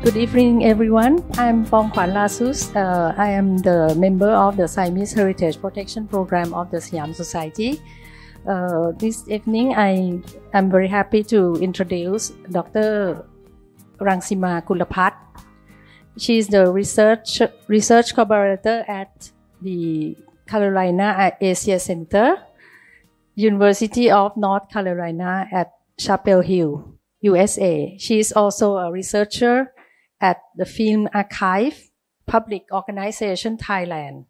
Good evening, everyone. I'm Pong Kwan Lasus. I am the member of the Siamese Heritage Protection Program of the Siam Society. This evening, I am very happy to introduce Dr. Rungsima Kullapat. She is the research collaborator at the Carolina Asia Center, University of North Carolina at Chapel Hill, USA. She is also a researcher at the Film Archive Public Organization, Thailand.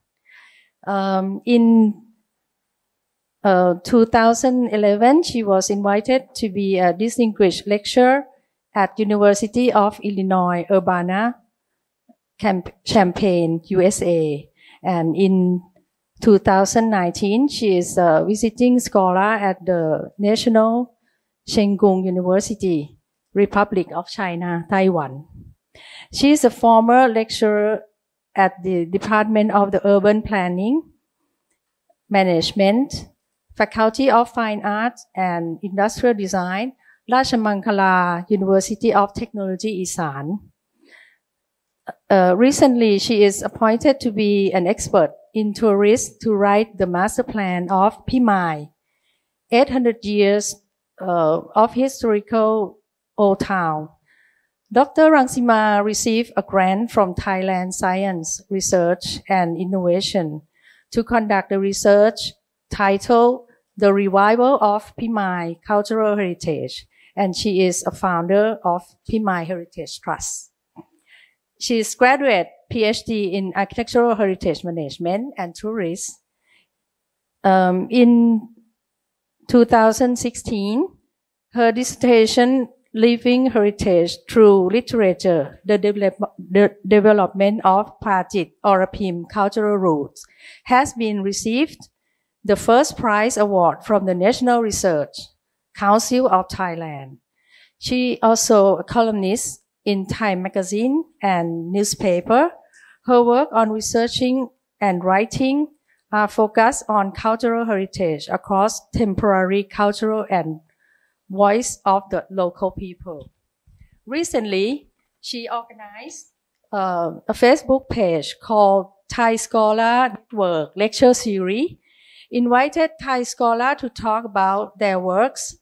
In 2011, she was invited to be a distinguished lecturer at University of Illinois Urbana-Champaign, USA. And in 2019, she is a visiting scholar at the National Cheng Kung University, Republic of China, Taiwan. She is a former lecturer at the Department of the Urban Planning, Management, Faculty of Fine Arts and Industrial Design, Rajamangala University of Technology, Isan. Recently, she is appointed to be an expert in tourism to write the master plan of Phimai, 800 years of historical Old Town. Dr. Rungsima received a grant from Thailand Science, Research and Innovation to conduct a research titled The Revival of Phimai Cultural Heritage, and she is a founder of Phimai Heritage Trust. She is graduate PhD in Architectural Heritage Management and Tourism. In 2016, her dissertation, Living Heritage Through Literature, the Development of Pajit or Phim Cultural Roots, has been received the first prize award from the National Research Council of Thailand. She also a columnist in Thai magazine and newspaper. Her work on researching and writing are focused on cultural heritage across temporary cultural and voice of the local people. Recently, she organized a Facebook page called Thai Scholar Network Lecture Series, invited Thai scholars to talk about their works,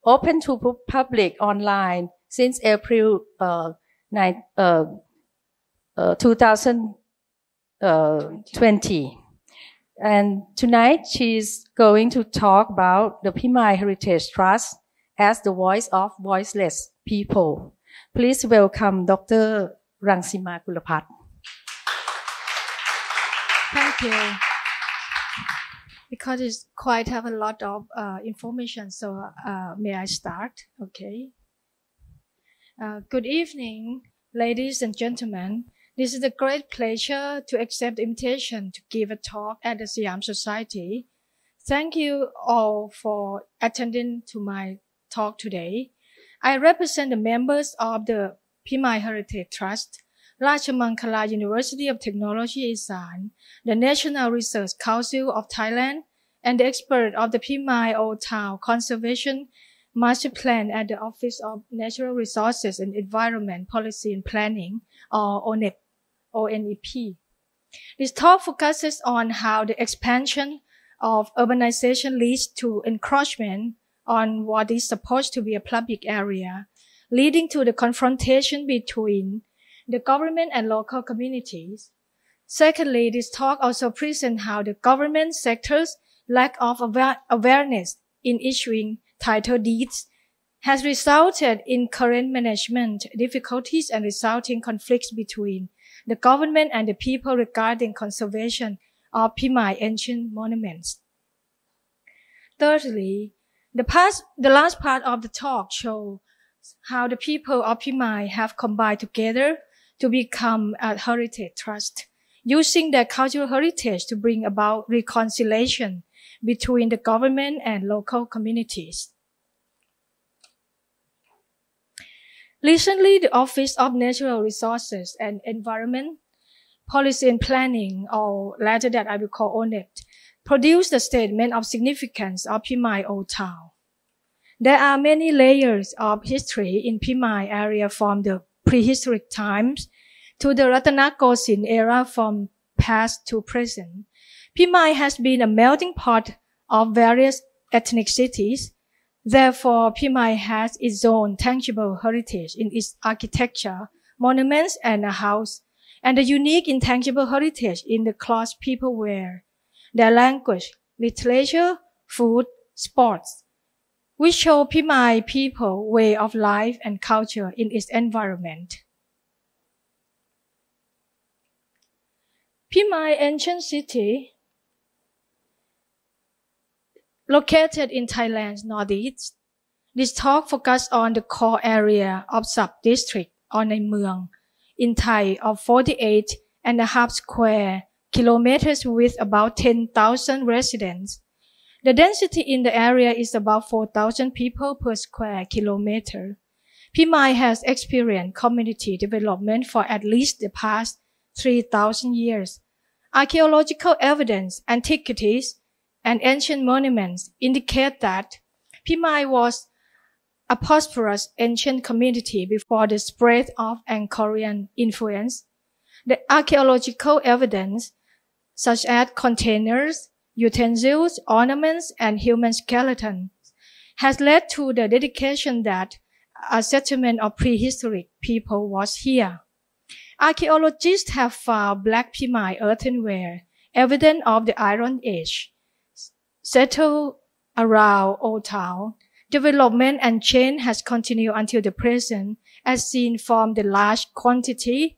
open to public online since April 2020. And tonight, she's going to talk about the Phimai Heritage Trust as the voice of voiceless people. Please welcome Dr. Rungsima Kullapat. Thank you. Because it's quite have a lot of information, so may I start? Okay. Good evening, ladies and gentlemen. This is a great pleasure to accept the invitation to give a talk at the Siam Society. Thank you all for attending to my talk today. I represent the members of the Phimai Heritage Trust, Rajamangala University of Technology, Isan, the National Research Council of Thailand, and the expert of the Phimai Old Town Conservation Master Plan at the Office of Natural Resources and Environment Policy and Planning, or ONEP. This talk focuses on how the expansion of urbanization leads to encroachment on what is supposed to be a public area, leading to the confrontation between the government and local communities. Secondly, this talk also presents how the government sector's lack of awareness in issuing title deeds has resulted in current management difficulties and resulting conflicts between the government and the people regarding conservation of Phimai ancient monuments. Thirdly, the last part of the talk shows how the people of Phimai have combined together to become a heritage trust, using their cultural heritage to bring about reconciliation between the government and local communities. Recently, the Office of Natural Resources and Environment Policy and Planning, or later that I will call ONEP, produced a statement of significance of Phimai Old Town. There are many layers of history in Phimai area from the prehistoric times to the Ratanakosin era from past to present. Phimai has been a melting pot of various ethnic cities. Therefore, Phimai has its own tangible heritage in its architecture, monuments, and a house, and a unique intangible heritage in the clothes people wear, their language, literature, food, sports. We show Phimai people way of life and culture in its environment. Phimai ancient city, located in Thailand's northeast. This talk focuses on the core area of sub-district or Nai Mueang in Thai of 48.5 square kilometers with about 10,000 residents. The density in the area is about 4,000 people per square kilometer. Phimai has experienced community development for at least the past 3,000 years. Archaeological evidence, antiquities, and ancient monuments indicate that Phimai was a prosperous ancient community before the spread of Angkorian influence. The archaeological evidence, such as containers, utensils, ornaments, and human skeletons, has led to the dedication that a settlement of prehistoric people was here. Archaeologists have found Black Phimai earthenware, evidence of the Iron Age, settled around Old Town. Development and change has continued until the present, as seen from the large quantity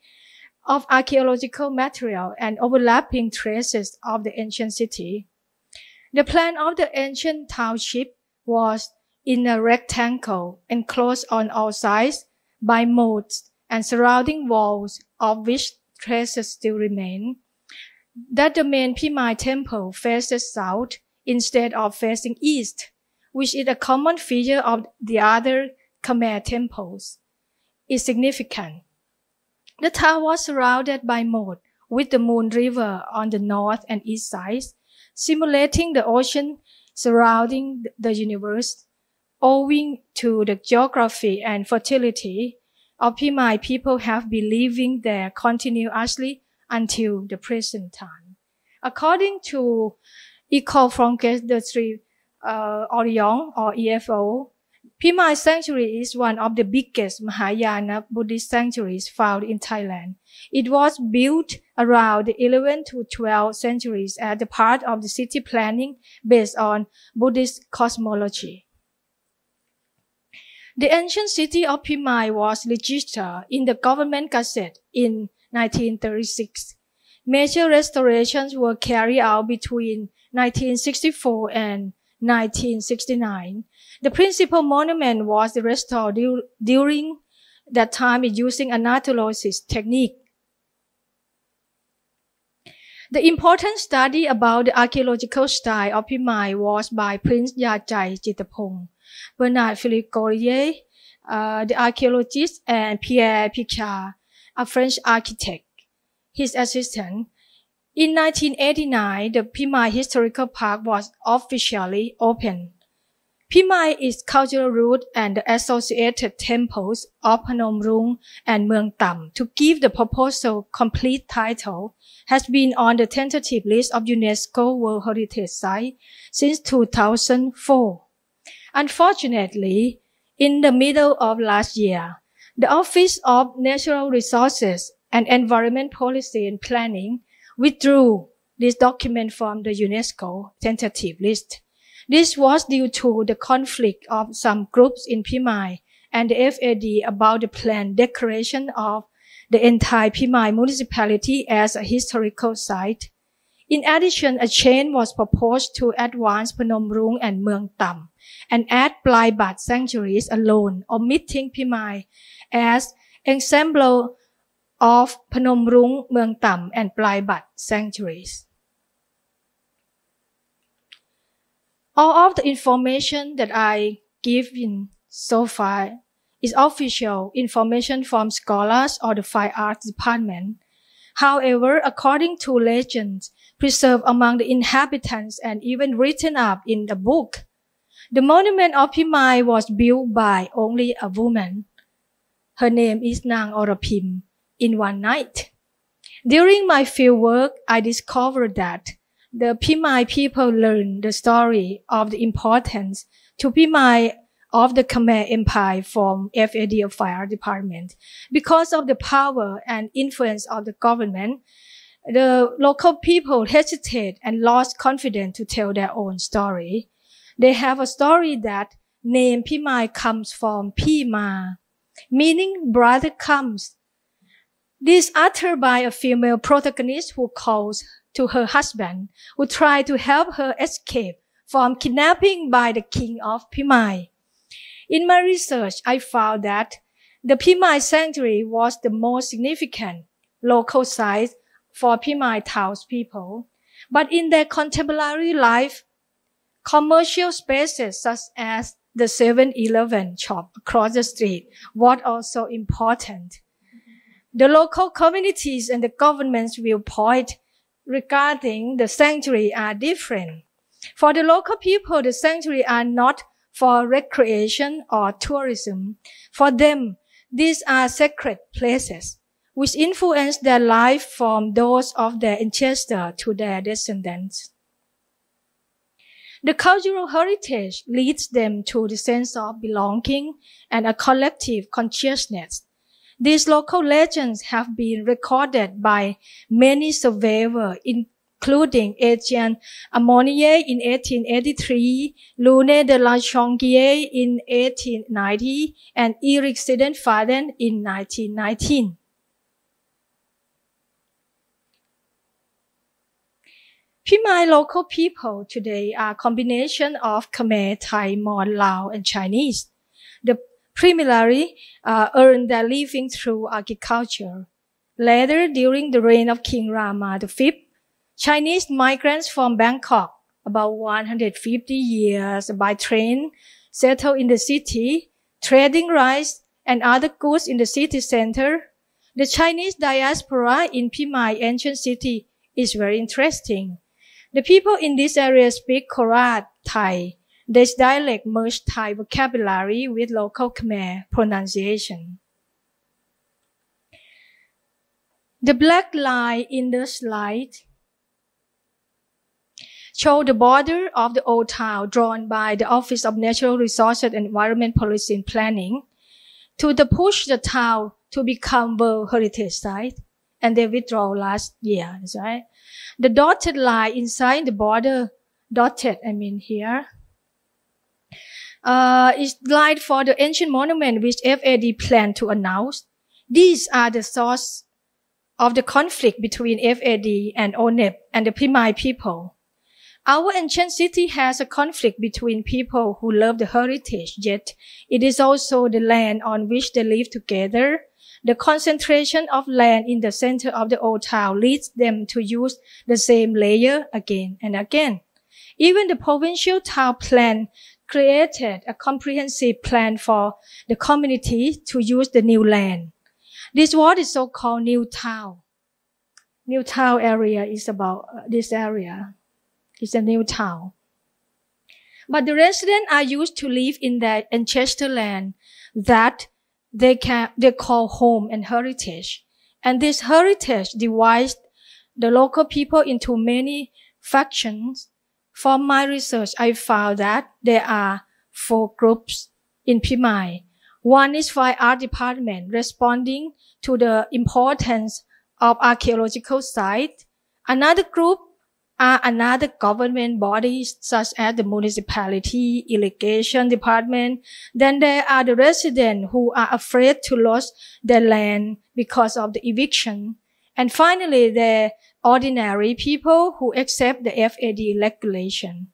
of archaeological material and overlapping traces of the ancient city. The plan of the ancient township was in a rectangle enclosed on all sides by moats and surrounding walls, of which traces still remain. That the main Phimai temple faces south instead of facing east, which is a common feature of the other Khmer temples, is significant. The town was surrounded by moat with the Moon River on the north and east sides, simulating the ocean surrounding the universe. Owing to the geography and fertility of Phimai, people have been living there continuously until the present time. According to Eco from the Three Orion or EFO, Phimai Sanctuary is one of the biggest Mahayana Buddhist sanctuaries found in Thailand. It was built around the 11th to 12th centuries as a part of the city planning based on Buddhist cosmology. The ancient city of Phimai was registered in the government gazette in 1936. Major restorations were carried out between 1964 and 1969. The principal monument was restored during that time using anatolysis technique. The important study about the archaeological style of Phimai was by Prince Yachai Chittapong, Bernard Philippe Gourier, the archaeologist, and Pierre Picard, a French architect, his assistant. In 1989, the Phimai Historical Park was officially opened. Phimai is cultural root and the associated temples of Phnom Rung and Mueang Tam, to give the proposal complete title, has been on the tentative list of UNESCO World Heritage Site since 2004. Unfortunately, in the middle of last year, the Office of Natural Resources and Environment Policy and Planning withdrew this document from the UNESCO tentative list. This was due to the conflict of some groups in Phimai and the FAD about the planned declaration of the entire Phimai Municipality as a historical site. In addition, a change was proposed to advance Phnom Rung and Mueang Tam and add Plaibat sanctuaries alone, omitting Phimai as ensemble of Phnom Rung, Mueang Tam, and Plaibat sanctuaries. All of the information that I give in so far is official information from scholars or the Fine Arts Department. However, according to legends preserved among the inhabitants and even written up in the book, the monument of Phimai was built by only a woman. Her name is Nang Orapim in one night. During my fieldwork, I discovered that the Phimai people learned the story of the importance to Phimai of the Khmer Empire from FAD of Fire Department. Because of the power and influence of the government, the local people hesitated and lost confidence to tell their own story. They have a story that name Phimai comes from Phima, meaning brother comes. This uttered by a female protagonist who calls to her husband, who tried to help her escape from kidnapping by the king of Phimai. In my research, I found that the Phimai Sanctuary was the most significant local site for Phimai townspeople. But in their contemporary life, commercial spaces such as the 7-Eleven shop across the street was also important. The local communities and the government's viewpoint regarding the sanctuary are different. For the local people, the sanctuary are not for recreation or tourism. For them, these are sacred places, which influence their life from those of their ancestors to their descendants. The cultural heritage leads them to the sense of belonging and a collective consciousness. These local legends have been recorded by many survivors, including Etienne Ammonier in 1883, Lune de la Chongier in 1890, and Eric Sidenfaden in 1919. Phimai local people today are a combination of Khmer, Thai, Mon, Lao, and Chinese. They primarily earned their living through agriculture. Later, during the reign of King Rama V, Chinese migrants from Bangkok, about 150 years by train, settled in the city, trading rice and other goods in the city center. The Chinese diaspora in Phimai ancient city is very interesting. The people in this area speak Korat Thai. This dialect merged Thai vocabulary with local Khmer pronunciation. The black line in the slide shows the border of the Old Town drawn by the Office of Natural Resources and Environment Policy and Planning to push the town to become World Heritage Site, and they withdrew last year. That's right. The dotted line inside the border, dotted, I mean here, is line for the ancient monument which FAD planned to announce. These are the source of the conflict between FAD and ONEP and the Phimai people. Our ancient city has a conflict between people who love the heritage, yet it is also the land on which they live together. The concentration of land in the center of the old town leads them to use the same layer again and again. Even the provincial town plan created a comprehensive plan for the community to use the new land. This what is so-called New Town. New Town area is about this area. It's a new town. But the residents are used to live in their ancestral land that they call home and heritage. And this heritage divides the local people into many factions. From my research, I found that there are 4 groups in Phimai. One is Fine Art Department, responding to the importance of archaeological sites. Another group are another government bodies such as the municipality, irrigation department. Then there are the residents who are afraid to lose their land because of the eviction. And finally, the ordinary people who accept the FAD regulation.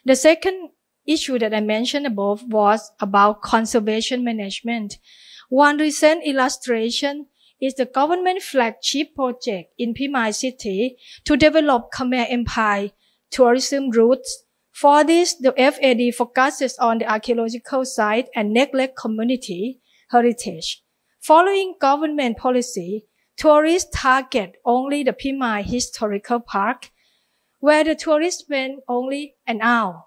The second issue that I mentioned above was about conservation management. One recent illustration is the government flagship project in Phimai City to develop Khmer Empire tourism routes. For this, the FAD focuses on the archaeological site and neglect community heritage. Following government policy, tourists target only the Phimai Historical Park, where the tourists spend only an hour.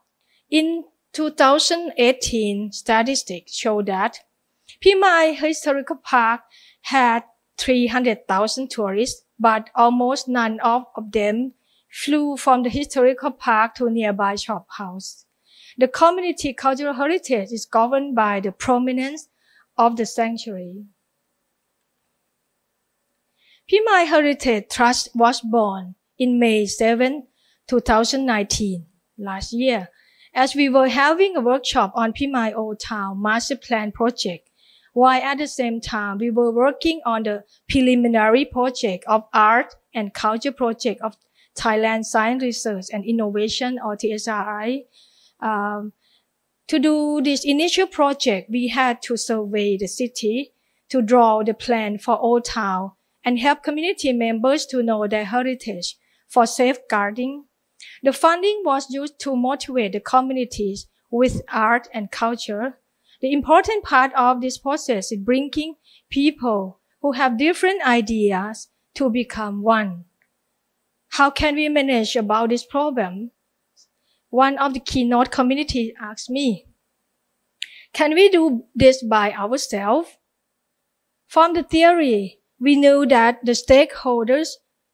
In 2018, statistics show that Phimai Historical Park had 300,000 tourists, but almost none of them flew from the historical park to nearby shop house. The community cultural heritage is governed by the prominence of the sanctuary. Phimai Heritage Trust was born in May 7, 2019, last year, as we were having a workshop on Phimai Old Town Master Plan project, while at the same time we were working on the preliminary project of Art and Culture Project of Thailand Science Research and Innovation, or TSRI. To do this initial project, we had to survey the city, to draw the plan for Old Town, and help community members to know their heritage for safeguarding. The funding was used to motivate the communities with art and culture. The important part of this process is bringing people who have different ideas to become one. How can we manage about this problem? One of the keynote communities asked me, can we do this by ourselves? From the theory, we knew that the stakeholders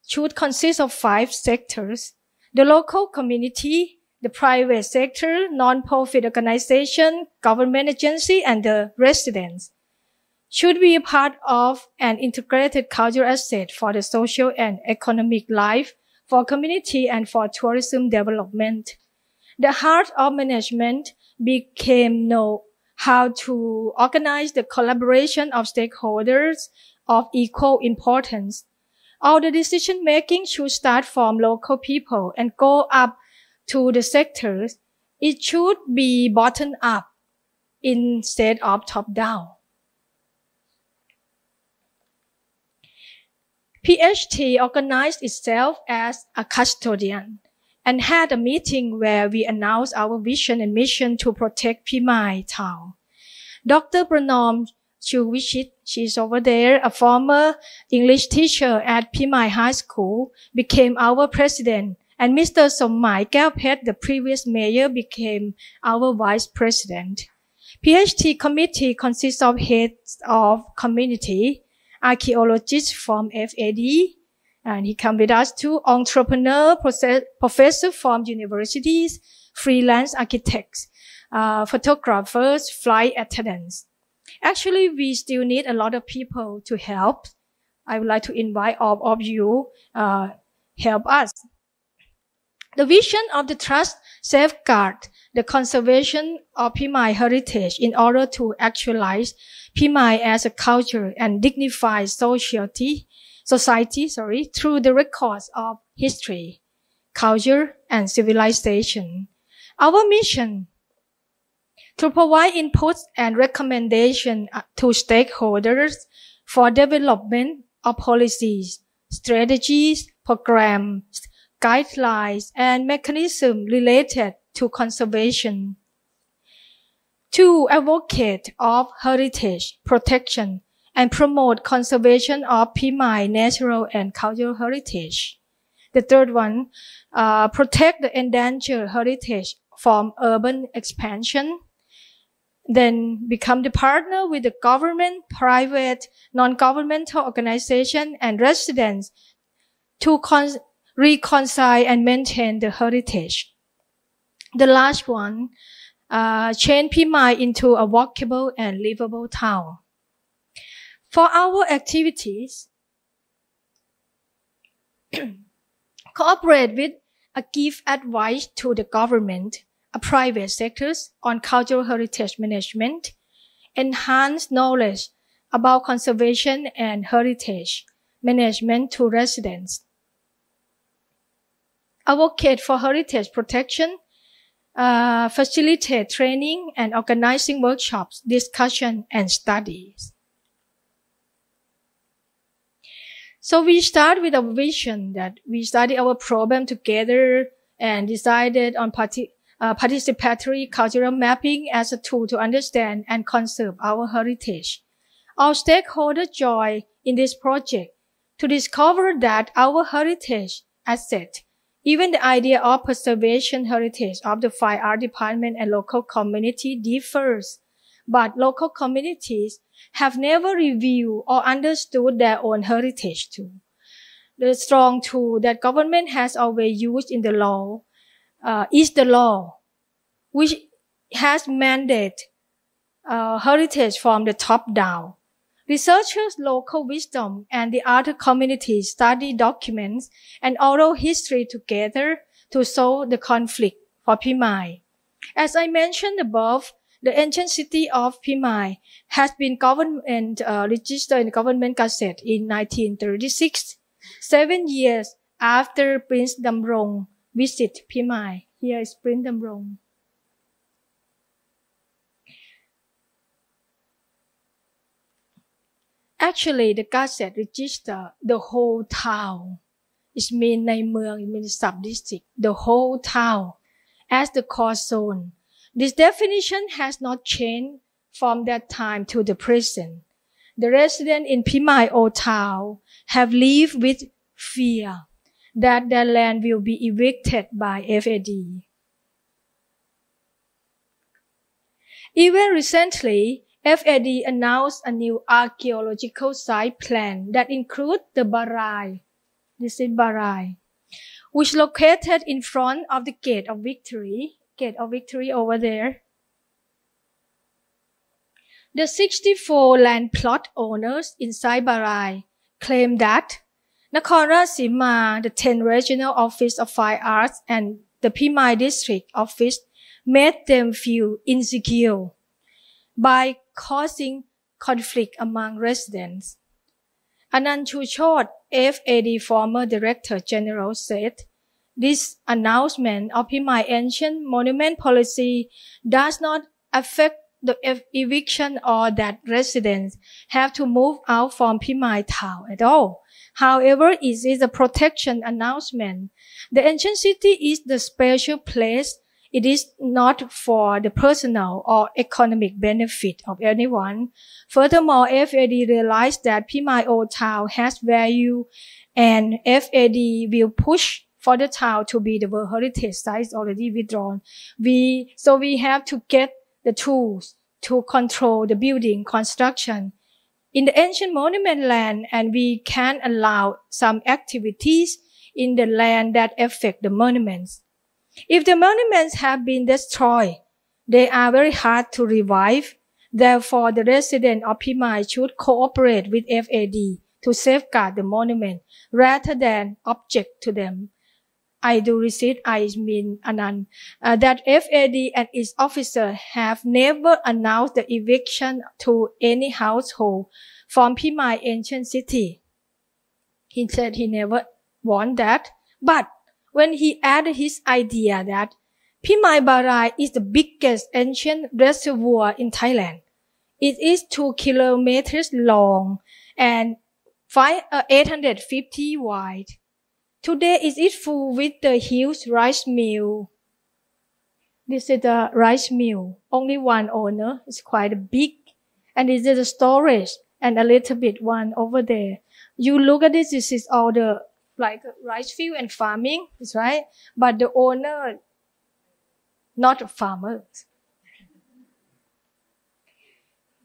should consist of 5 sectors: the local community, the private sector, non-profit organization, government agency, and the residents should be a part of an integrated cultural asset for the social and economic life, for community, and for tourism development. The heart of management became know how to organize the collaboration of stakeholders of equal importance. All the decision-making should start from local people and go up to the sectors. It should be bottom-up instead of top-down. PHT organized itself as a custodian and had a meeting where we announced our vision and mission to protect Phimai Town. Dr. Pranom Chuvichit, she's over there, a former English teacher at Phimai High School, became our president, and Mr. Sommai Kaopet, the previous mayor, became our vice president. PHT committee consists of heads of community, archaeologists from FAD, and he come with us too, entrepreneur, professor from universities, freelance architects, photographers, flight attendants. Actually, we still need a lot of people to help. I would like to invite all of you help us. The vision of the trust safeguard the conservation of Phimai heritage in order to actualize Phimai as a culture and dignified society through the records of history, culture, and civilization. Our mission to provide inputs and recommendations to stakeholders for development of policies, strategies, programs, guidelines, and mechanisms related to conservation. To advocate of heritage protection and promote conservation of Phimai natural and cultural heritage. The third one, protect the endangered heritage from urban expansion. Then become the partner with the government, private, non-governmental organization, and residents to reconcile and maintain the heritage. The last one, change Phimai into a walkable and livable town. For our activities, cooperate with give advice to the government, private sectors on cultural heritage management, enhance knowledge about conservation and heritage management to residents, advocate for heritage protection, facilitate training and organizing workshops, discussion, and studies. So we start with a vision that we study our problem together and decided on participatory cultural mapping as a tool to understand and conserve our heritage. All stakeholders join in this project to discover that our heritage asset, even the idea of preservation heritage of the fine art department and local community differs, but local communities have never reviewed or understood their own heritage too. The strong tool that government has always used in the law is the law, which has mandated heritage from the top down. Researchers, local wisdom, and the other communities study documents and oral history together to solve the conflict for Phimai. As I mentioned above, the ancient city of Phimai has been government registered in the Government Gazette in 1936, 7 years after Prince Damrong visited Phimai. Here is Prince Damrong. Actually, the Gazette registered the whole town. It means ในเมือง it means sub-district, the whole town as the core zone. This definition has not changed from that time to the present. The residents in Phimai Old Town have lived with fear that their land will be evicted by FAD. Even recently, FAD announced a new archaeological site plan that includes the Barai. This is Barai, which located in front of the Gate of Victory. Gate of Victory over there. The 64 land plot owners inside Barai claim that Nakhon Rungsima, the 10 regional office of fine arts, and the Phimai district office made them feel insecure by causing conflict among residents. Anand Chuchot, FAD former Director General, said, this announcement of Phimai ancient monument policy does not affect the eviction or that residents have to move out from Phimai town at all. However, it is a protection announcement. The ancient city is the special place. It is not for the personal or economic benefit of anyone. Furthermore, FAD realized that Phimai Old Town has value, and FAD will push for the town to be the World Heritage Site already withdrawn. So we have to get the tools to control the building construction in the ancient monument land, and we can allow some activities in the land that affect the monuments. If the monuments have been destroyed, they are very hard to revive. Therefore, the residents of Phimai should cooperate with FAD to safeguard the monument rather than object to them. I do receive, I mean Anand, that FAD and its officers have never announced the eviction to any household from Phimai ancient city. He said he never want that, but when he added his idea that Phimai Barai is the biggest ancient reservoir in Thailand. It is 2 kilometers long and 850 wide. Today it is full with the huge rice mill. This is the rice mill. Only one owner. It's quite big. And this is the storage and a little bit one over there. You look at this, this is all the like rice field and farming, is right? But the owner, not farmers.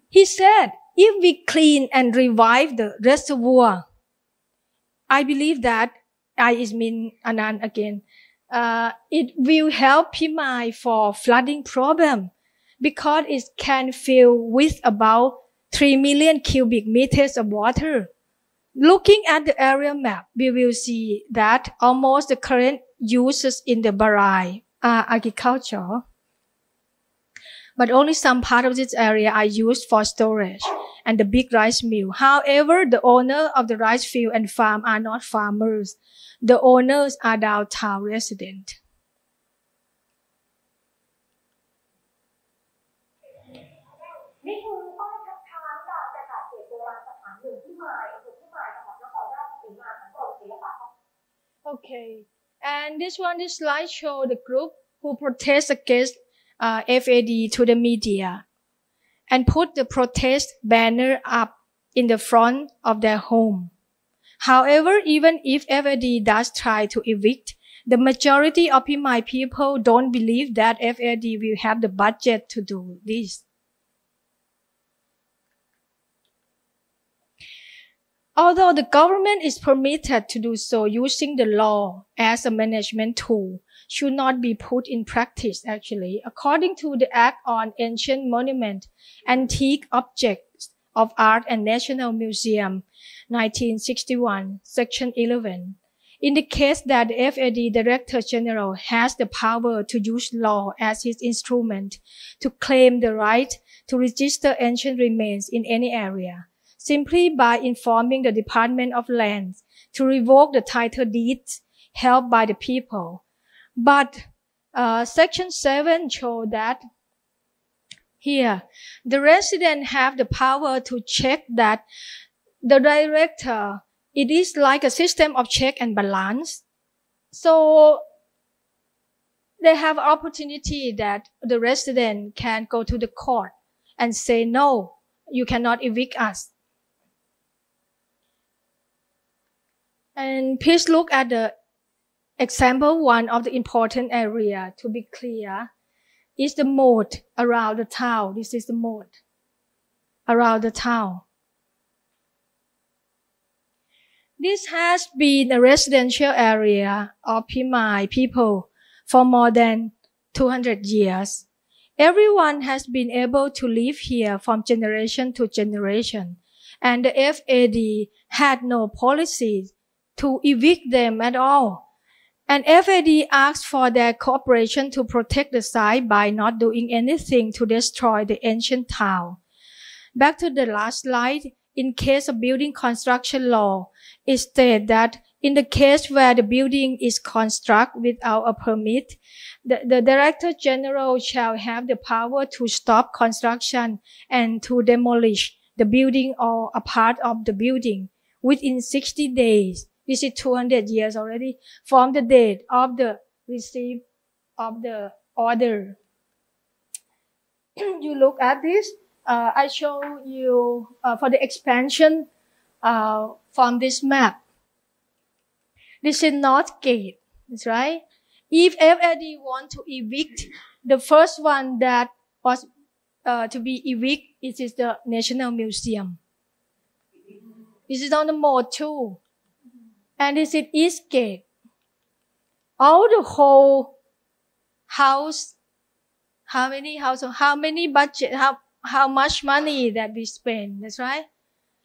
He said, if we clean and revive the reservoir, I believe that, I mean Anand again, it will help Phimai for flooding problem because it can fill with about 3 million cubic meters of water. Looking at the area map, we will see that almost the current uses in the Barai are agriculture, but only some part of this area are used for storage and the big rice mill. However, the owner of the rice field and farm are not farmers. The owners are downtown residents. Okay, and this slide show the group who protest against FAD to the media and put the protest banner up in the front of their home. However, even if FAD does try to evict, the majority of Phimai people don't believe that FAD will have the budget to do this. Although the government is permitted to do so using the law as a management tool, should not be put in practice actually. According to the Act on Ancient Monument, Antique Objects of Art and National Museum, 1961, Section 11, indicates that the FAD Director General has the power to use law as his instrument to claim the right to register ancient remains in any area, simply by informing the Department of Lands to revoke the title deeds held by the people. But Section 7 shows that here, the residents have the power to check that the director, it is like a system of check and balance. So they have opportunity that the resident can go to the court and say, no, you cannot evict us. And please look at the example one of the important area to be clear is the moat around the town. This is the moat around the town. This has been a residential area of Phimai people for more than 200 years. Everyone has been able to live here from generation to generation, and the FAD had no policy to evict them at all. And FAD asked for their cooperation to protect the site by not doing anything to destroy the ancient town. Back to the last slide, in case of building construction law, it states that in the case where the building is constructed without a permit, the Director General shall have the power to stop construction and to demolish the building or a part of the building within 60 days. This is 200 years already from the date of the receipt of the order. You look at this. I show you for the expansion from this map. This is North Gate. That's right. If FAD want to evict, the first one that was to be evicted, it is the National Museum. This is on the mode too. And this is East Gate. All the whole house, how many houses, how many budget, how much money that we spend. That's right.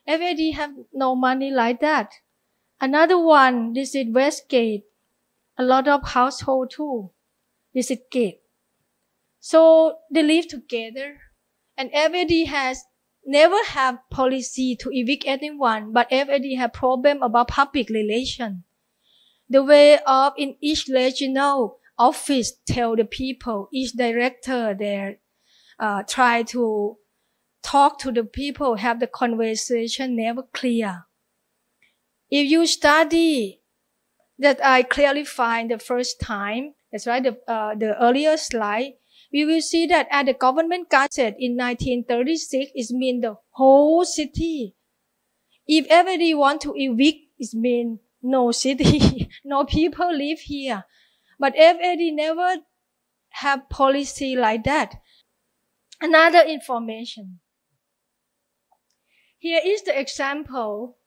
FAD have no money like that. Another one, this is West Gate. A lot of household too. This is Gate. So they live together. And FAD has never have policy to evict anyone, but FAD have problem about public relation. The way of in each regional office tell the people, each director there, try to talk to the people, have the conversation never clear. If you study that I clarified the first time, that's right, the earlier slide, we will see that at the government gazette in 1936, it means the whole city. If everybody want to evict, it means no city, no people live here. But FAD never have policy like that. Another information. Here is the example.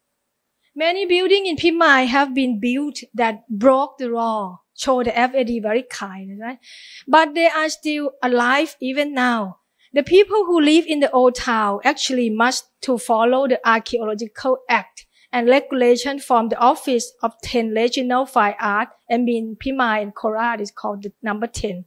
Many buildings in Phimai have been built that broke the law. Show the FAD very kind, right? But they are still alive even now. The people who live in the old town actually must to follow the Archaeological Act and regulation from the Office of 10 Regional Fine Art, and in Phimai and Korat is called the number 10,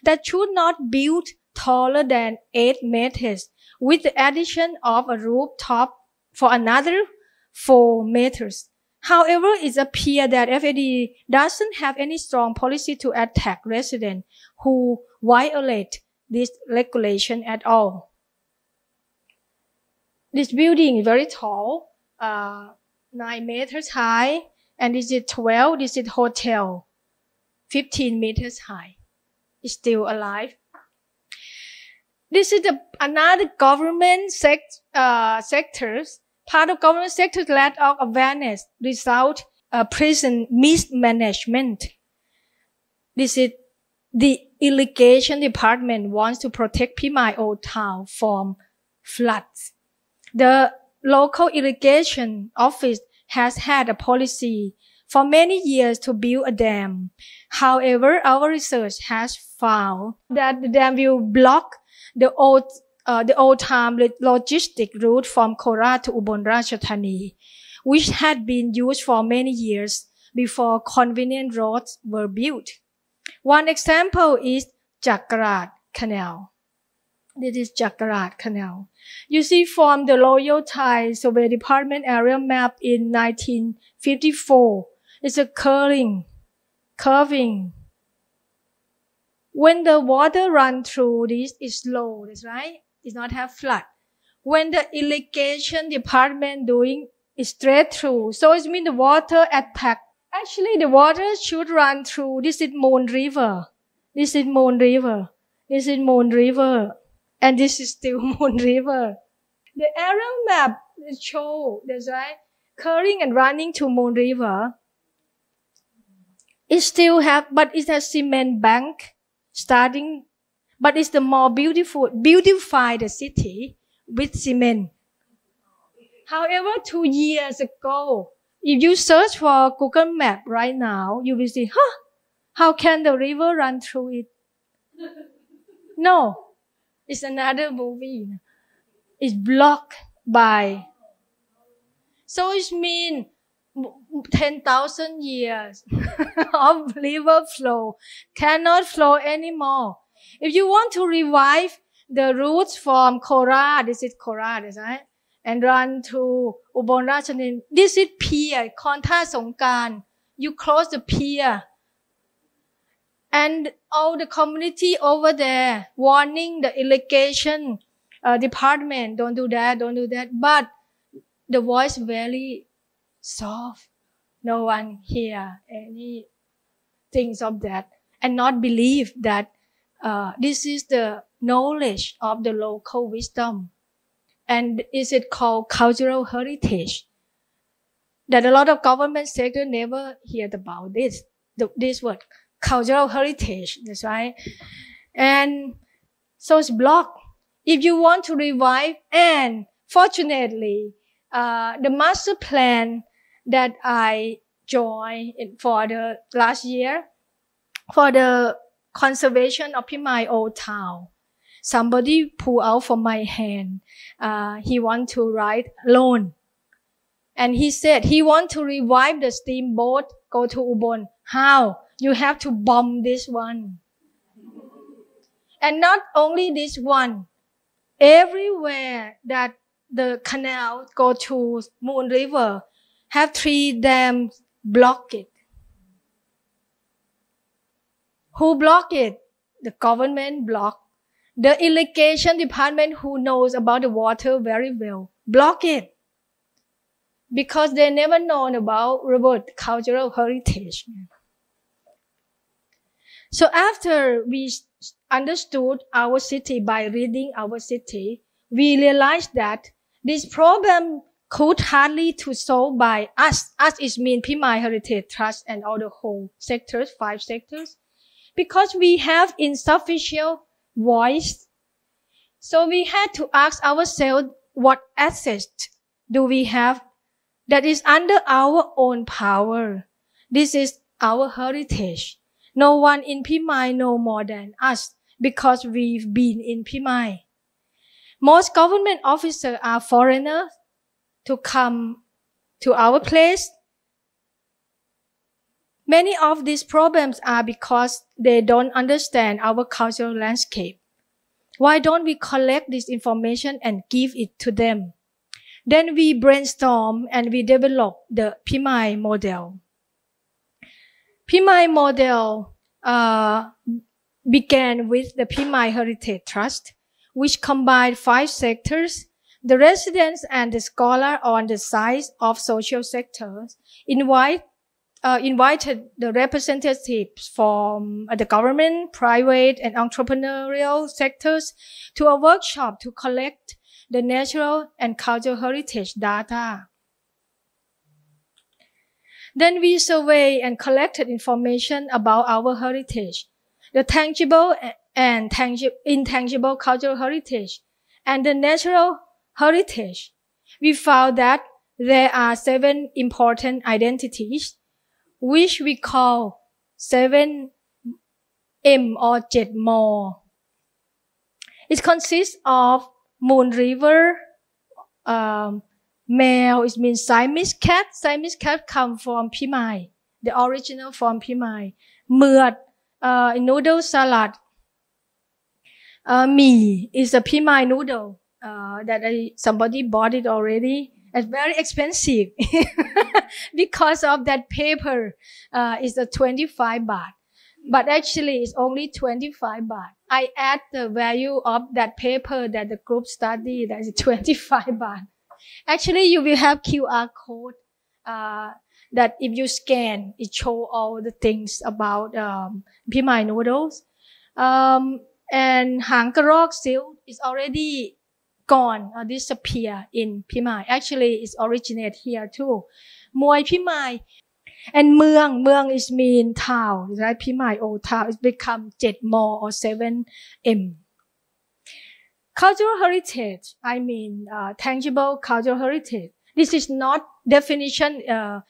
that should not build taller than 8 meters with the addition of a rooftop for another 4 meters. However, it appears that FAD doesn't have any strong policy to attack residents who violate this regulation at all. This building is very tall, 9 meters high, and this is 12, this is hotel, 15 meters high. It's still alive. This is another government sectors. Part of government sector lack of awareness result prison mismanagement. This is the Irrigation Department wants to protect Phimai Old Town from floods. The local irrigation office has had a policy for many years to build a dam. However, our research has found that the dam will block the old time logistic route from Korat to Ubon Ratchathani, which had been used for many years before convenient roads were built. One example is Jakarat Canal. This is Jakarat Canal. You see from the Royal Thai Survey Department area map in 1954, it's a curving. When the water runs through this, it's slow, that's right? It's not have flood. When the irrigation department doing it straight through, so it means the water attack. Actually, the water should run through. This is Moon River. This is Moon River. This is Moon River. And this is still Moon River. The aerial map show, that's right, curving and running to Moon River. It still have, but it has cement bank starting, but it's the more beautify the city with cement. However, 2 years ago, if you search for Google Map right now, you will see, how can the river run through it? No, it's another movie. It's blocked by. So it means 10,000 years of river flow cannot flow anymore. If you want to revive the roots from Korat, this is Korat, right? And run to Ubon Ratchathani. This is pier, Konta Songkan. You close the pier. And all the community over there warning the irrigation department, don't do that. But the voice very soft. No one hear any things of that and not believe that this is the knowledge of the local wisdom. And is it called cultural heritage? That a lot of government sector never heard about this word, cultural heritage. That's right. And so it's blocked. If you want to revive, and fortunately, the master plan that I joined for the last year for the conservation of Phimai Old Town, somebody pulled out from my hand. He want to write loan. And he said he want to revive the steamboat, go to Ubon. How? You have to bomb this one. And not only this one, everywhere that the canal go to Moon River, have 3 dams block it. Who block it? The government block. The irrigation department, who knows about the water very well, block it. Because they never known about cultural heritage. So after we understood our city by reading our city, we realized that this problem could hardly to solve by us. Us is mean Phimai Heritage Trust and all the whole sectors, 5 sectors. Because we have insufficient voice. So we had to ask ourselves, what assets do we have that is under our own power? This is our heritage. No one in Phimai know more than us because we've been in Phimai. Most government officers are foreigners to come to our place. Many of these problems are because they don't understand our cultural landscape. Why don't we collect this information and give it to them? Then we brainstorm and we develop the Phimai Model. Phimai Model began with the Phimai Heritage Trust, which combined 5 sectors. The residents and the scholar on the side of social sectors invited the representatives from the government, private, and entrepreneurial sectors to a workshop to collect the natural and cultural heritage data. Then we surveyed and collected information about our heritage, the tangible and intangible cultural heritage, and the natural heritage. we found that there are 7 important identities, which we call 7M or 7 more. It consists of Moon River, male, it means Siamese cat. Siamese cat come from Phimai, the original from Phimai. Mượt, noodle salad. Mì is a Phimai noodle that somebody bought it already. It's very expensive because of that paper. It's a 25 baht. But actually, it's only 25 baht. I add the value of that paper that the group studied, that is 25 baht. Actually, you will have QR code that if you scan, it show all the things about Phimai noodles. And Hang Karok still is already gone or disappear in Phimai. Actually, it's originate here too. Muay Phimai. And Muang is mean town, right? Phimai Old Town. It's become 7 more or 7M. Cultural heritage, I mean tangible cultural heritage. This is not definition,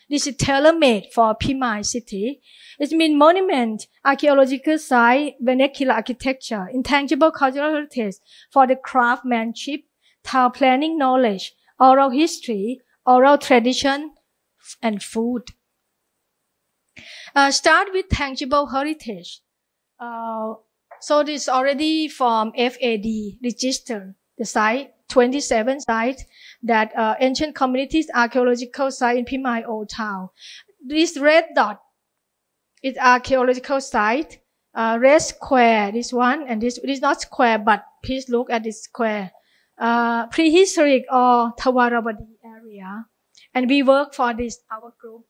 this is tailor-made for Phimai city. It means monument, archaeological site, vernacular architecture, intangible cultural heritage for the craftsmanship, town planning knowledge, oral history, oral tradition, and food. Start with tangible heritage. So this is already from FAD register, the site, 27 sites that ancient communities archaeological site in Phimai Old Town. This red dot is archaeological site. Red square, this one, and this is not square, but please look at this square. Prehistoric or Tawarawadi area. And we work for this, our group.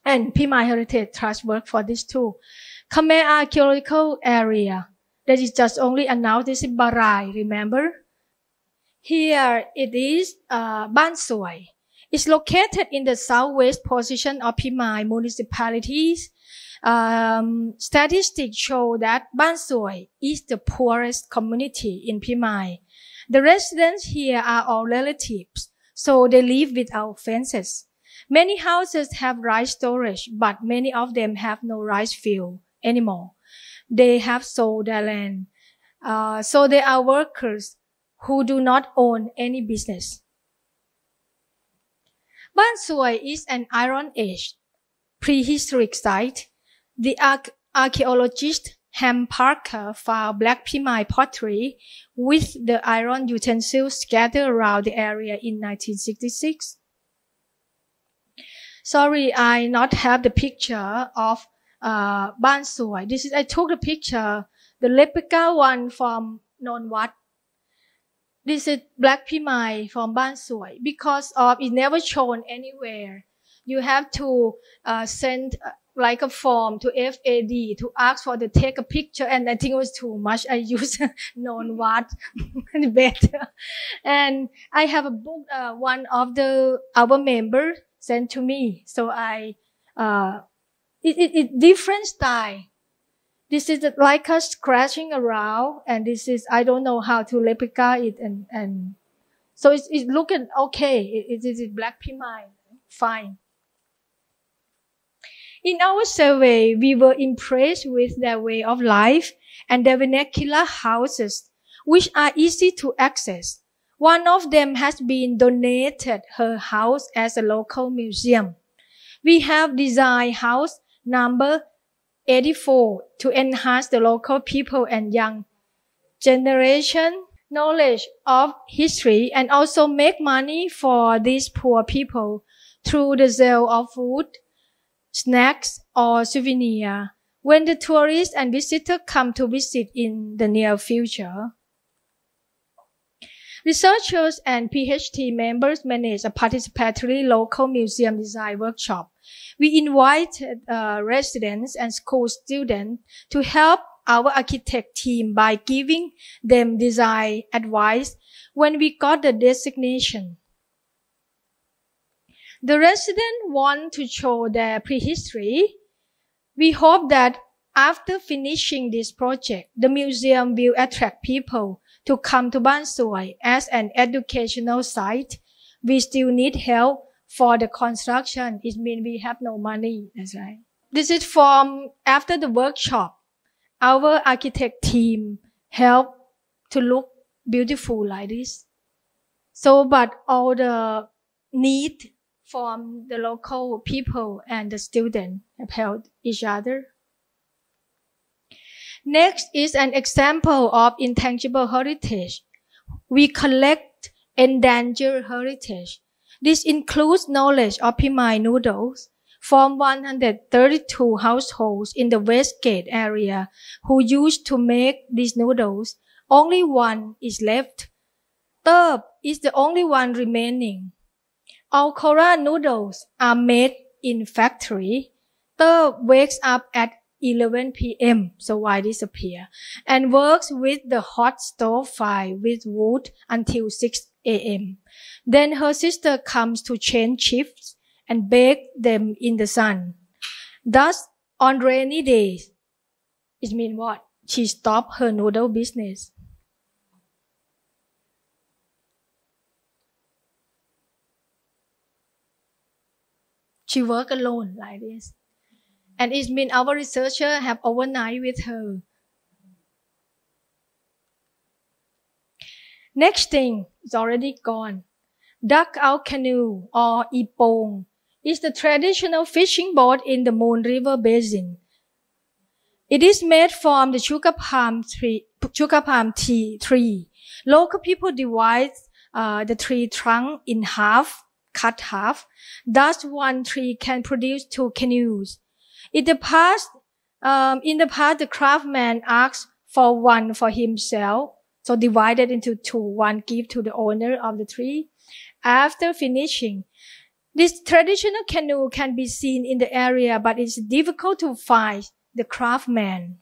And Phimai Heritage Trust work for this too. Khmer archaeological area. That is just only announced. This is Barai, remember? Here it is Ban Soi. It's located in the southwest portion of Phimai Municipalities. Statistics show that Ban Soi is the poorest community in Phimai. The residents here are all relatives, so they live without fences. Many houses have rice storage, but many of them have no rice field anymore. They have sold their land. So they are workers who do not own any business. Ban Soi is an Iron Age prehistoric site. The archaeologist Ham Parker found black Phimai pottery with the iron utensils scattered around the area in 1966. Sorry, I not have the picture of Ban Soi. This is, I took the picture, the replica one from Nan Wai. This is black Phimai from Ban Soi. Because of it never shown anywhere. You have to send like a form to FAD to ask for to take a picture, and I think it was too much. I used Nan Wai better. And I have a book, one of our members sent to me. So it different style. This is like us scratching around, and this is, I don't know how to replica it, and so it's looking okay. It is black Phimai, fine. In our survey, we were impressed with their way of life and their vernacular houses, which are easy to access. One of them has been donated her house as a local museum. We have designed house number 84 to enhance the local people and young generation knowledge of history, and also make money for these poor people through the sale of food, snacks, or souvenir when the tourists and visitors come to visit in the near future. Researchers and PhD members manage a participatory local museum design workshop. We invited residents and school students to help our architect team by giving them design advice when we got the designation. The residents want to show their prehistory. We hope that after finishing this project, the museum will attract people to come to Ban Soi as an educational site we still need help for the construction. It means we have no money. That's right. This is from after the workshop. Our architect team helped to look beautiful like this. So, but all the need from the local people and the students have helped each other. Next is an example of intangible heritage. We collect endangered heritage. This includes knowledge of Phimai noodles from 132 households in the Westgate area who used to make these noodles. Only one is left. Third is the only one remaining. All Kora noodles are made in factory. Third wakes up at 11 p.m. so why disappear, and works with the hot stove fire with wood until 6 a.m. Then her sister comes to change shifts and bake them in the sun. Thus, on rainy days, it means what? She stopped her noodle business. She worked alone like this. And it means our researchers have overnight with her. Next thing is already gone. Duck-out canoe or ipong is the traditional fishing boat in the Moon River Basin. It is made from the sugar palm tree. Local people divide the tree trunk in half, cut half. Thus, one tree can produce 2 canoes. In the past, the craftsman asked for one for himself, so divided into 2, one give to the owner of the tree. After finishing, this traditional canoe can be seen in the area, but it's difficult to find the craftsman.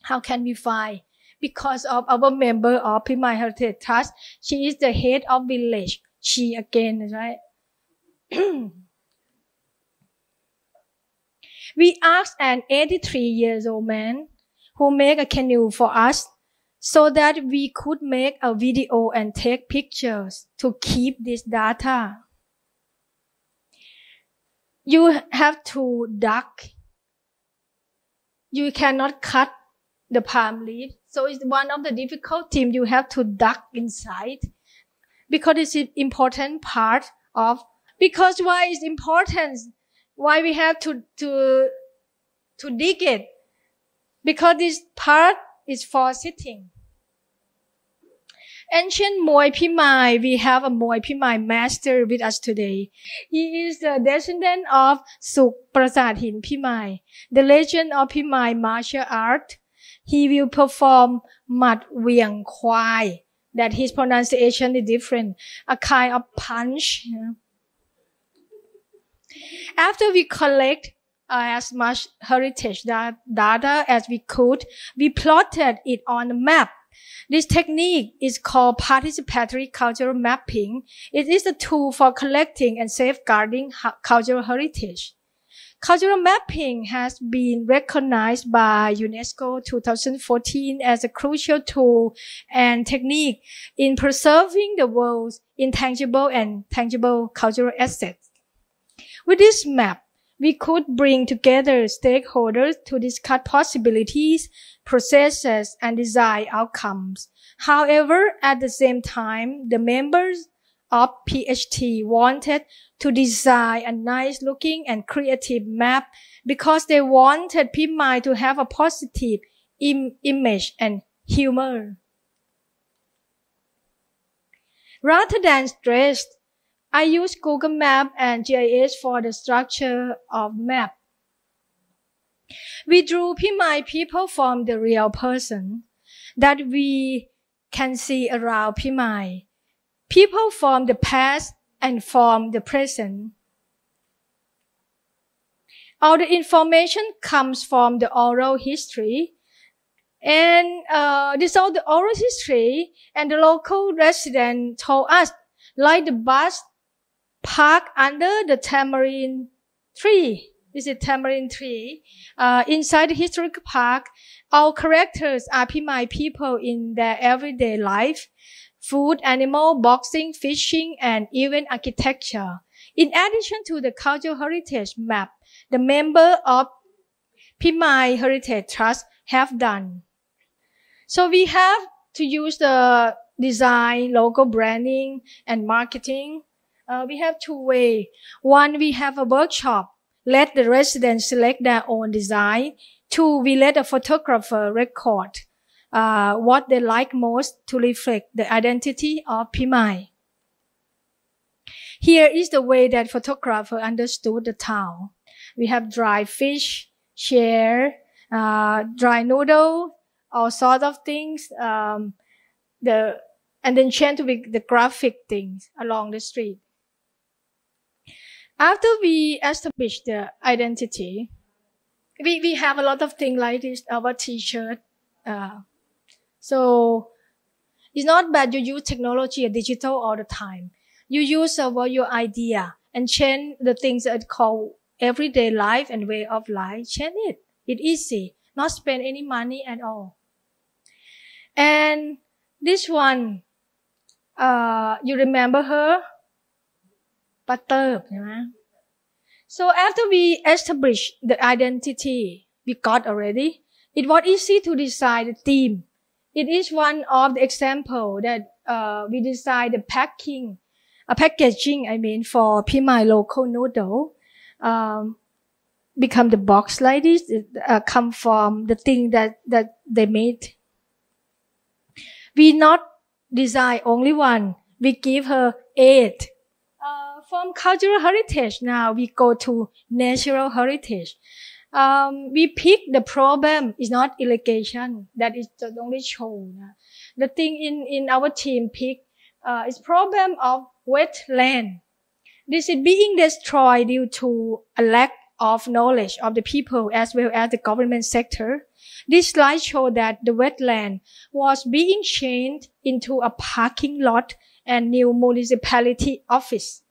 How can we find? Because of our member of Phimai Heritage Trust, she is the head of village. She again, right? We asked an 83-year-old man who made a canoe for us so that we could make a video and take pictures to keep this data. You have to duck. You cannot cut the palm leaf. So it's one of the difficult things. You have to duck inside because it's an important part of, because why it's important? Why we have to dig it? Because this part is for sitting. Ancient Moi Phimai, we have a Moi Phimai master with us today. He is the descendant of Suk Prasad Hin Phimai, the legend of Phimai martial art. He will perform Mat Vieng Kwai, that his pronunciation is different, a kind of punch. After we collect as much heritage data as we could, we plotted it on a map. This technique is called participatory cultural mapping. It is a tool for collecting and safeguarding cultural heritage. Cultural mapping has been recognized by UNESCO 2014 as a crucial tool and technique in preserving the world's intangible and tangible cultural assets. With this map, we could bring together stakeholders to discuss possibilities, processes, and design outcomes. However, at the same time, the members of PHT wanted to design a nice-looking and creative map because they wanted Phimai to have a positive image and humor. Rather than stress, I use Google Maps and GIS for the structure of map. We drew Phimai people from the real person that we can see around Phimai. People from the past and from the present. All the information comes from the oral history. And this all the oral history and the local resident told us, like the bus parked under the tamarind tree. This is tamarind tree. Inside the historic park, our characters are Phimai people in their everyday life. food, animal, boxing, fishing, and even architecture. In addition to the cultural heritage map, the members of Phimai Heritage Trust have done. So we have to use the design, logo branding, and marketing. We have two ways. One, we have a workshop. Let the residents select their own design. Two, we let a photographer record what they like most to reflect the identity of Phimai. Here is the way that photographer understood the town. We have dry fish, chair, dry noodle, all sorts of things, and then change to be the graphic things along the street. After we establish the identity, we have a lot of things like this, our t-shirt. So it's not bad you use technology or digital all the time. You use your idea and change the things that call everyday life and way of life. Change it. It's easy. Not spend any money at all. And this one, you remember her? Butter. So after we established the identity we got already, it was easy to decide the theme. It is one of the examples that we decide the packaging, for Phimai local noodle. Become the box like this, come from the thing that they made. We not design only one. We give her 8. From cultural heritage, now we go to natural heritage. We pick the problem is not irrigation. That is the only show. The thing in our team pick is problem of wetland. This is being destroyed due to a lack of knowledge of the people as well as the government sector. This slide shows that the wetland was being changed into a parking lot and new municipality office.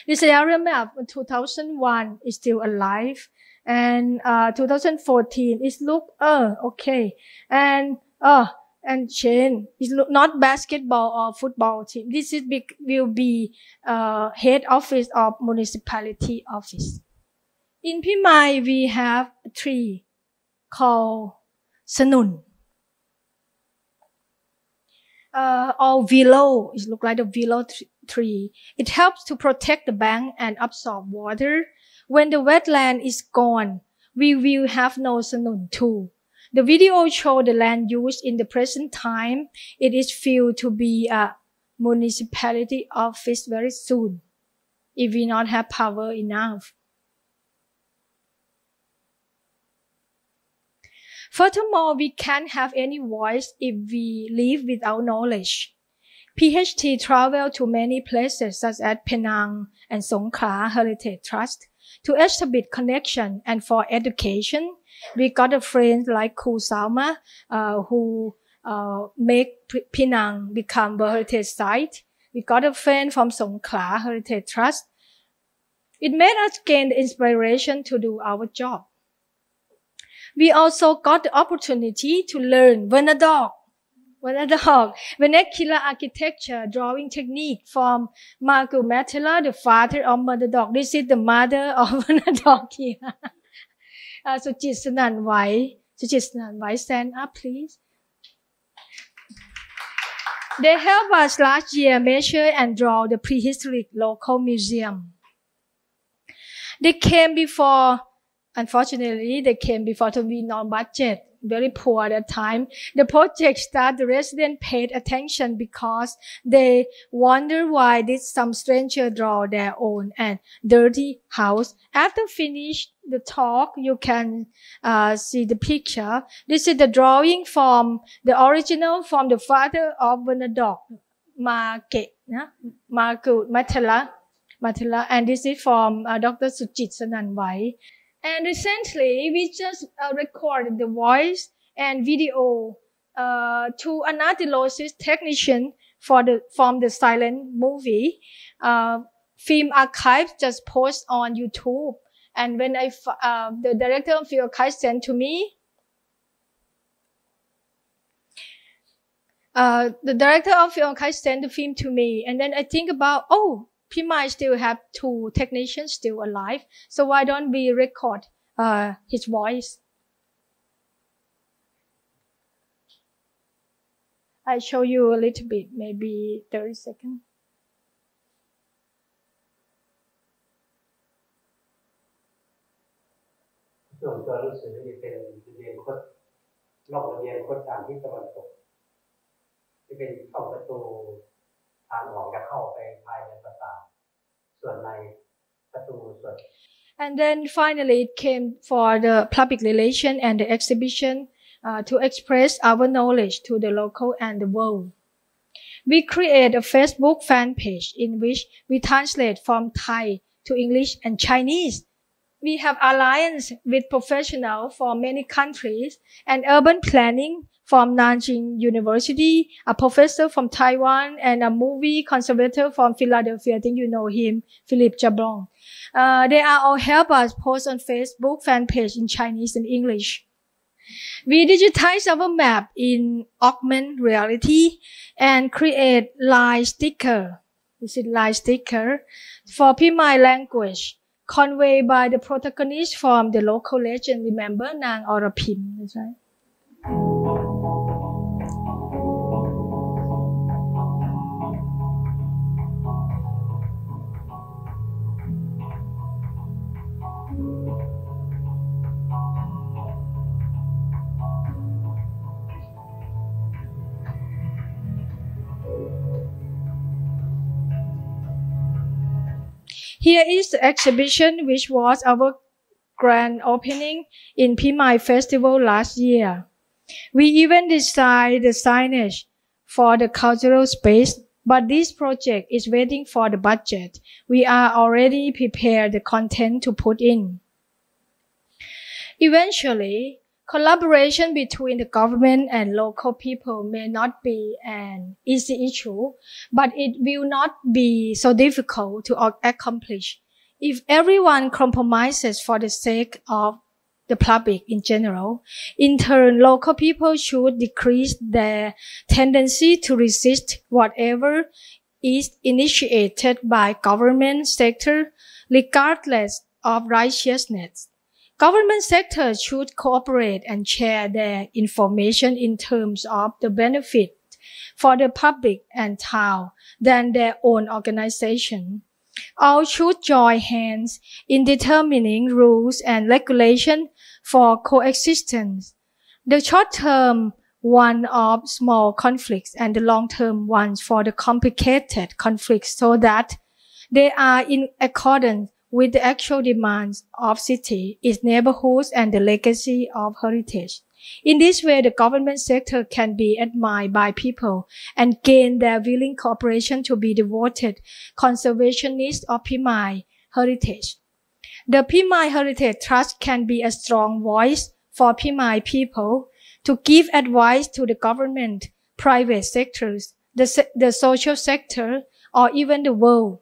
This area map in 2001 is still alive, and 2014 is okay, and change is not basketball or football team. This is will be head office of municipality office. In Phimai we have a tree called Sanun. Or willow. It looks like a willow tree. It helps to protect the bank and absorb water. When the wetland is gone, we will have no Sanun too. The video shows the land use in the present time. It is filled to be a municipality office very soon, if we not have power enough. Furthermore, we can't have any voice if we live without knowledge. PhD traveled to many places such as Penang and Songkhla Heritage Trust to establish connection and for education. We got a friend like Kru Salma, who make Penang become a heritage site. We got a friend from Songkhla Heritage Trust. It made us gain the inspiration to do our job. We also got the opportunity to learn vernacular architecture drawing technique from Matala, the father of Vernacular. This is the mother of Vernacular here. Nan Wai. Nan Wai, stand up, please. They helped us last year measure and draw the prehistoric local museum. They came before. Unfortunately, they came before to be non-budget, very poor at that time. The project started, the residents paid attention because they wonder why did some stranger draw their own and dirty house. After finish the talk, you can see the picture. This is the drawing from the original from the father of Vernacular, Matala, and this is from Dr. Nan Wai. And recently, we just recorded the voice and video to an archaeologist technician from the silent movie. Film archive just post on YouTube. And when the director of film archive sent to me, the director of Film Archive sent the film to me, and then I think about, oh, Phimai still have 2 technicians still alive, so why don't we record his voice? I show you a little bit, maybe 30 seconds. ส่วนตัวหนังสือนี่เป็นระเบียงคดนอกระเบียงคดทางทิศตะวันตกที่เป็นช่องประตูทางออกจะเข้าไปภายในปราสาทส่วนในประตูส่วน And then finally it came for the public relation and the exhibition to express our knowledge to the local and the world. We create a Facebook fan page in which we translate from Thai to English and Chinese. We have alliance with professionals from many countries and urban planning from Nanjing University, a professor from Taiwan, and a movie conservator from Philadelphia. I think you know him, Philip Jablong. They are all help us post on Facebook fan page in Chinese and English. We digitize our map in augmented reality and create line sticker. This is line sticker for Phimai language, conveyed by the protagonist from the local legend. Remember Nang Orapim, that's right. Here is the exhibition which was our grand opening in Phimai Festival last year. We even designed the signage for the cultural space, but this project is waiting for the budget. We are already prepared the content to put in. Eventually, collaboration between the government and local people may not be an easy issue, but it will not be so difficult to accomplish if everyone compromises for the sake of the public in general. In turn, local people should decrease their tendency to resist whatever is initiated by government sector, regardless of righteousness. Government sectors should cooperate and share their information in terms of the benefit for the public and town than their own organization. All should join hands in determining rules and regulations for coexistence. The short-term one of small conflicts and the long-term ones for the complicated conflicts so that they are in accordance with the actual demands of city, its neighborhoods, and the legacy of heritage. In this way, the government sector can be admired by people and gain their willing cooperation to be devoted conservationists of Phimai heritage. The Phimai Heritage Trust can be a strong voice for Phimai people to give advice to the government, private sectors, the social sector, or even the world,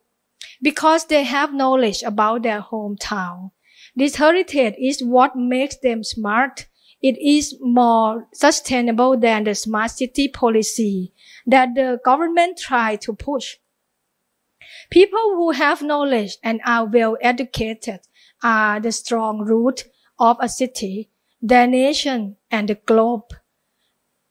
because they have knowledge about their hometown. This heritage is what makes them smart. It is more sustainable than the smart city policy that the government tries to push. People who have knowledge and are well educated are the strong root of a city, their nation, and the globe.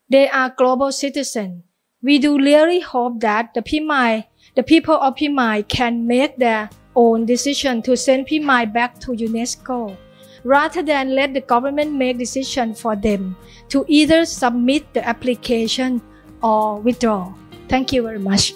They are global citizens. We do really hope that the people of Phimai can make their own decision to send Phimai back to UNESCO, rather than let the government make decisions for them to either submit the application or withdraw. Thank you very much.